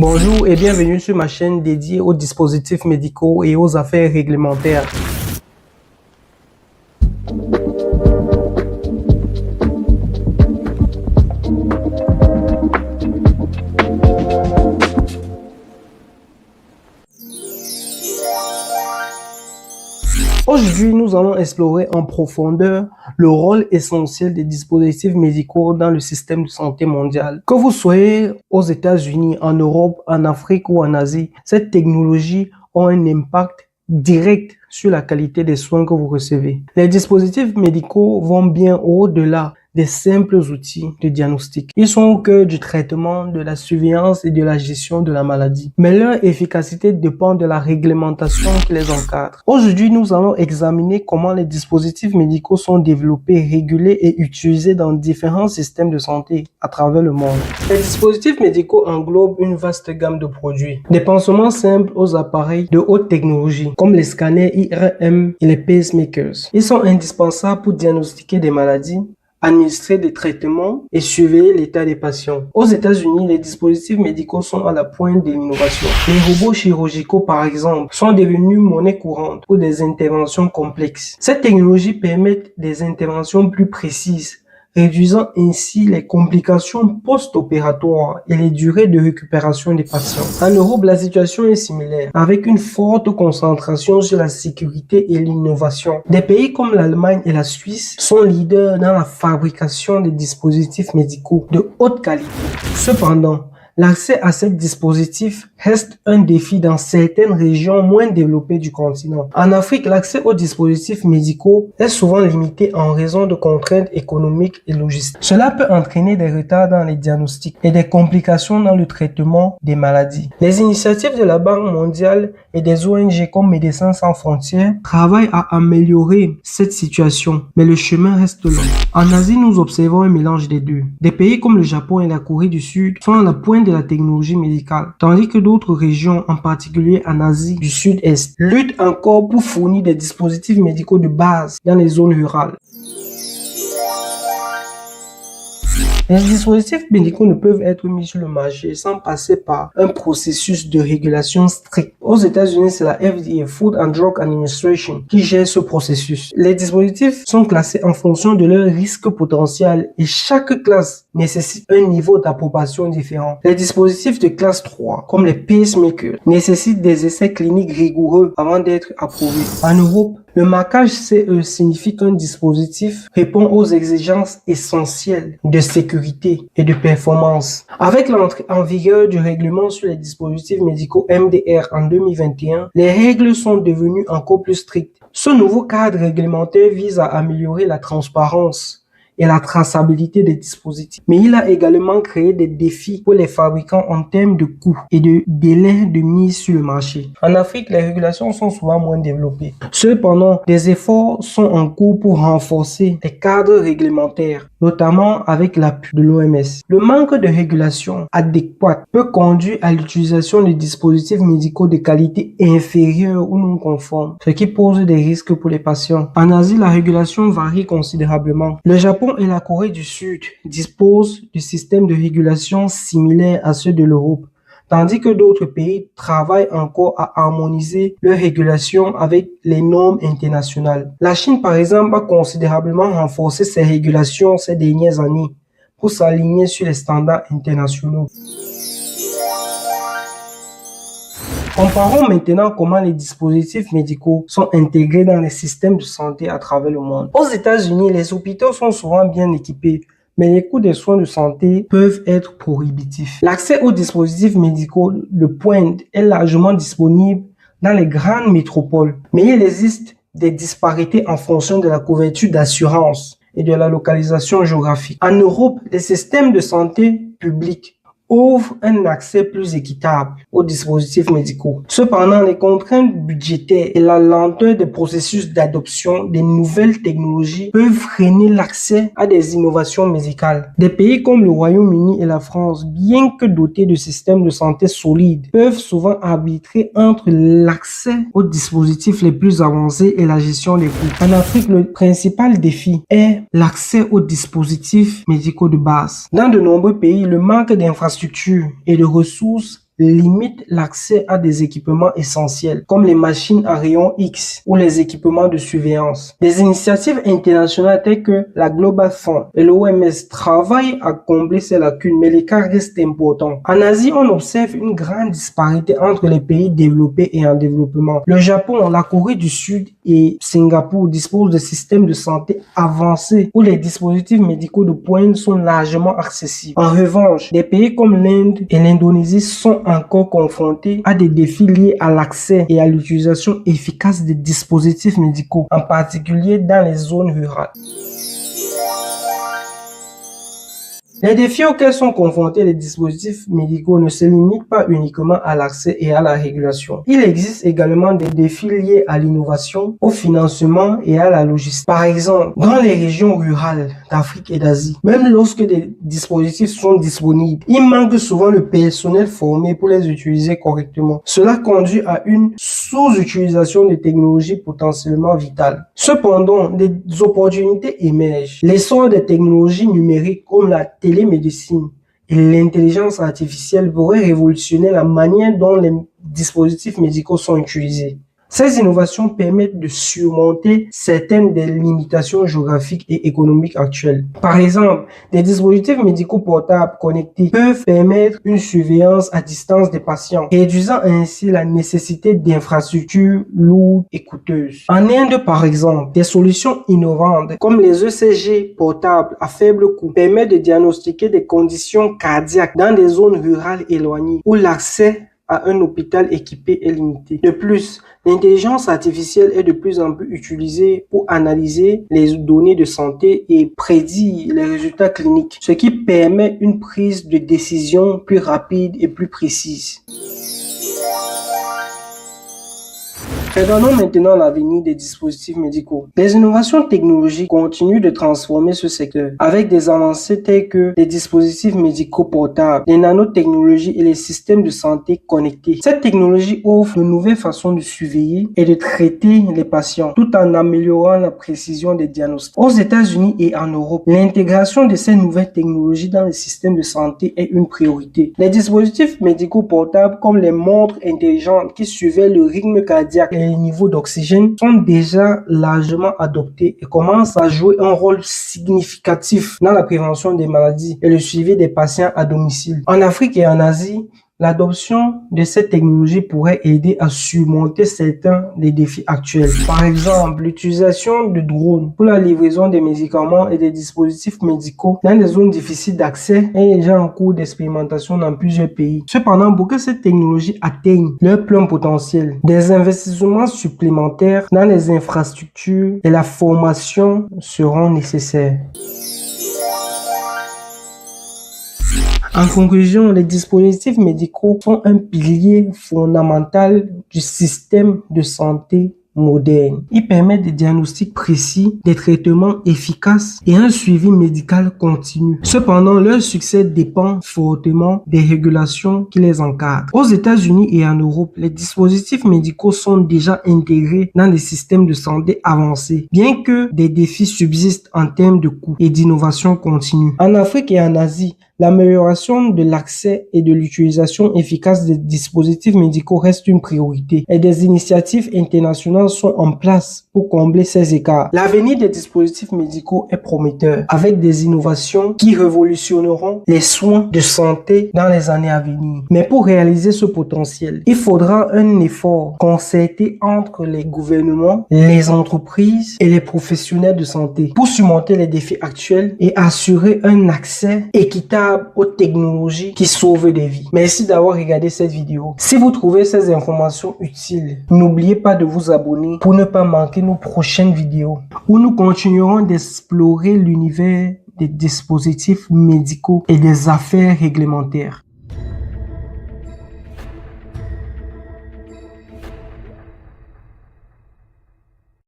Bonjour et bienvenue sur ma chaîne dédiée aux dispositifs médicaux et aux affaires réglementaires. Aujourd'hui, nous allons explorer en profondeur le rôle essentiel des dispositifs médicaux dans le système de santé mondial. Que vous soyez aux États-Unis, en Europe, en Afrique ou en Asie, cette technologie a un impact direct sur la qualité des soins que vous recevez. Les dispositifs médicaux vont bien au-delà des simples outils de diagnostic. Ils sont au cœur du traitement, de la surveillance et de la gestion de la maladie. Mais leur efficacité dépend de la réglementation qui les encadre. Aujourd'hui, nous allons examiner comment les dispositifs médicaux sont développés, régulés et utilisés dans différents systèmes de santé à travers le monde. Les dispositifs médicaux englobent une vaste gamme de produits. Des pansements simples aux appareils de haute technologie, comme les scanners IRM et les pacemakers. Ils sont indispensables pour diagnostiquer des maladies, administrer des traitements et surveiller l'état des patients. Aux États-Unis, les dispositifs médicaux sont à la pointe de l'innovation. Les robots chirurgicaux, par exemple, sont devenus monnaie courante pour des interventions complexes. Cette technologie permet des interventions plus précises, réduisant ainsi les complications post-opératoires et les durées de récupération des patients. En Europe, la situation est similaire, avec une forte concentration sur la sécurité et l'innovation. Des pays comme l'Allemagne et la Suisse sont leaders dans la fabrication des dispositifs médicaux de haute qualité. Cependant, l'accès à ces dispositifs reste un défi dans certaines régions moins développées du continent. En Afrique, l'accès aux dispositifs médicaux est souvent limité en raison de contraintes économiques et logistiques. Cela peut entraîner des retards dans les diagnostics et des complications dans le traitement des maladies. Les initiatives de la Banque mondiale et des ONG comme Médecins sans frontières travaillent à améliorer cette situation, mais le chemin reste long. En Asie, nous observons un mélange des deux. Des pays comme le Japon et la Corée du Sud sont à la pointe de la technologie médicale, tandis que d'autres régions, en particulier en Asie du Sud-Est, luttent encore pour fournir des dispositifs médicaux de base dans les zones rurales. Les dispositifs médicaux ne peuvent être mis sur le marché sans passer par un processus de régulation strict. Aux États-Unis, c'est la FDA, Food and Drug Administration, qui gère ce processus. Les dispositifs sont classés en fonction de leur risque potentiel et chaque classe nécessite un niveau d'approbation différent. Les dispositifs de classe 3, comme les pacemakers, nécessitent des essais cliniques rigoureux avant d'être approuvés. En Europe, le marquage CE signifie qu'un dispositif répond aux exigences essentielles de sécurité et de performance. Avec l'entrée en vigueur du règlement sur les dispositifs médicaux MDR en 2021, les règles sont devenues encore plus strictes. Ce nouveau cadre réglementaire vise à améliorer la transparence et la traçabilité des dispositifs. Mais il a également créé des défis pour les fabricants en termes de coûts et de délais de mise sur le marché. En Afrique, les régulations sont souvent moins développées. Cependant, des efforts sont en cours pour renforcer les cadres réglementaires, notamment avec l'appui de l'OMS. Le manque de régulation adéquate peut conduire à l'utilisation de dispositifs médicaux de qualité inférieure ou non conformes, ce qui pose des risques pour les patients. En Asie, la régulation varie considérablement. Le Japon et la Corée du Sud disposent de systèmes de régulation similaires à ceux de l'Europe, tandis que d'autres pays travaillent encore à harmoniser leur régulation avec les normes internationales. La Chine, par exemple, a considérablement renforcé ses régulations ces dernières années pour s'aligner sur les standards internationaux. Comparons maintenant comment les dispositifs médicaux sont intégrés dans les systèmes de santé à travers le monde. Aux États-Unis, les hôpitaux sont souvent bien équipés, mais les coûts des soins de santé peuvent être prohibitifs. L'accès aux dispositifs médicaux de pointe est largement disponible dans les grandes métropoles, mais il existe des disparités en fonction de la couverture d'assurance et de la localisation géographique. En Europe, les systèmes de santé publics ouvre un accès plus équitable aux dispositifs médicaux. Cependant, les contraintes budgétaires et la lenteur des processus d'adoption des nouvelles technologies peuvent freiner l'accès à des innovations médicales. Des pays comme le Royaume-Uni et la France, bien que dotés de systèmes de santé solides, peuvent souvent arbitrer entre l'accès aux dispositifs les plus avancés et la gestion des coûts. En Afrique, le principal défi est l'accès aux dispositifs médicaux de base. Dans de nombreux pays, le manque d'infrastructures et de ressources limite l'accès à des équipements essentiels comme les machines à rayons X ou les équipements de surveillance. Des initiatives internationales telles que la Global Fund et l'OMS travaillent à combler ces lacunes, mais l'écart reste important. En Asie, on observe une grande disparité entre les pays développés et en développement. Le Japon, la Corée du Sud et Singapour disposent de systèmes de santé avancés où les dispositifs médicaux de pointe sont largement accessibles. En revanche, des pays comme l'Inde et l'Indonésie sont encore confrontés à des défis liés à l'accès et à l'utilisation efficace des dispositifs médicaux, en particulier dans les zones rurales. Les défis auxquels sont confrontés les dispositifs médicaux ne se limitent pas uniquement à l'accès et à la régulation. Il existe également des défis liés à l'innovation, au financement et à la logistique. Par exemple, dans les régions rurales d'Afrique et d'Asie, même lorsque des dispositifs sont disponibles, il manque souvent le personnel formé pour les utiliser correctement. Cela conduit à une sous-utilisation des technologies potentiellement vitales. Cependant, des opportunités émergent. L'essor des technologies numériques comme la télémédecine et l'intelligence artificielle pourraient révolutionner la manière dont les dispositifs médicaux sont utilisés. Ces innovations permettent de surmonter certaines des limitations géographiques et économiques actuelles. Par exemple, des dispositifs médicaux portables connectés peuvent permettre une surveillance à distance des patients, réduisant ainsi la nécessité d'infrastructures lourdes et coûteuses. En Inde, par exemple, des solutions innovantes comme les ECG portables à faible coût permettent de diagnostiquer des conditions cardiaques dans des zones rurales éloignées où l'accès à un hôpital équipé est limité. De plus, l'intelligence artificielle est de plus en plus utilisée pour analyser les données de santé et prédire les résultats cliniques, ce qui permet une prise de décision plus rapide et plus précise. Regardons maintenant l'avenir des dispositifs médicaux. Les innovations technologiques continuent de transformer ce secteur avec des avancées telles que les dispositifs médicaux portables, les nanotechnologies et les systèmes de santé connectés. Cette technologie offre de nouvelles façons de surveiller et de traiter les patients tout en améliorant la précision des diagnostics. Aux États-Unis et en Europe, l'intégration de ces nouvelles technologies dans les systèmes de santé est une priorité. Les dispositifs médicaux portables comme les montres intelligentes qui surveillent le rythme cardiaque et les niveaux d'oxygène sont déjà largement adoptés et commencent à jouer un rôle significatif dans la prévention des maladies et le suivi des patients à domicile. En Afrique et en Asie, l'adoption de cette technologie pourrait aider à surmonter certains des défis actuels. Par exemple, l'utilisation de drones pour la livraison des médicaments et des dispositifs médicaux dans des zones difficiles d'accès est déjà en cours d'expérimentation dans plusieurs pays. Cependant, pour que cette technologie atteigne leur plein potentiel, des investissements supplémentaires dans les infrastructures et la formation seront nécessaires. En conclusion, les dispositifs médicaux sont un pilier fondamental du système de santé moderne. Ils permettent des diagnostics précis, des traitements efficaces et un suivi médical continu. Cependant, leur succès dépend fortement des régulations qui les encadrent. Aux États-Unis et en Europe, les dispositifs médicaux sont déjà intégrés dans des systèmes de santé avancés, bien que des défis subsistent en termes de coûts et d'innovation continue. En Afrique et en Asie, l'amélioration de l'accès et de l'utilisation efficace des dispositifs médicaux reste une priorité et des initiatives internationales sont en place pour combler ces écarts. L'avenir des dispositifs médicaux est prometteur avec des innovations qui révolutionneront les soins de santé dans les années à venir. Mais pour réaliser ce potentiel, il faudra un effort concerté entre les gouvernements, les entreprises et les professionnels de santé pour surmonter les défis actuels et assurer un accès équitable aux technologies qui sauvent des vies. Merci d'avoir regardé cette vidéo. Si vous trouvez ces informations utiles, n'oubliez pas de vous abonner pour ne pas manquer nos prochaines vidéos où nous continuerons d'explorer l'univers des dispositifs médicaux et des affaires réglementaires.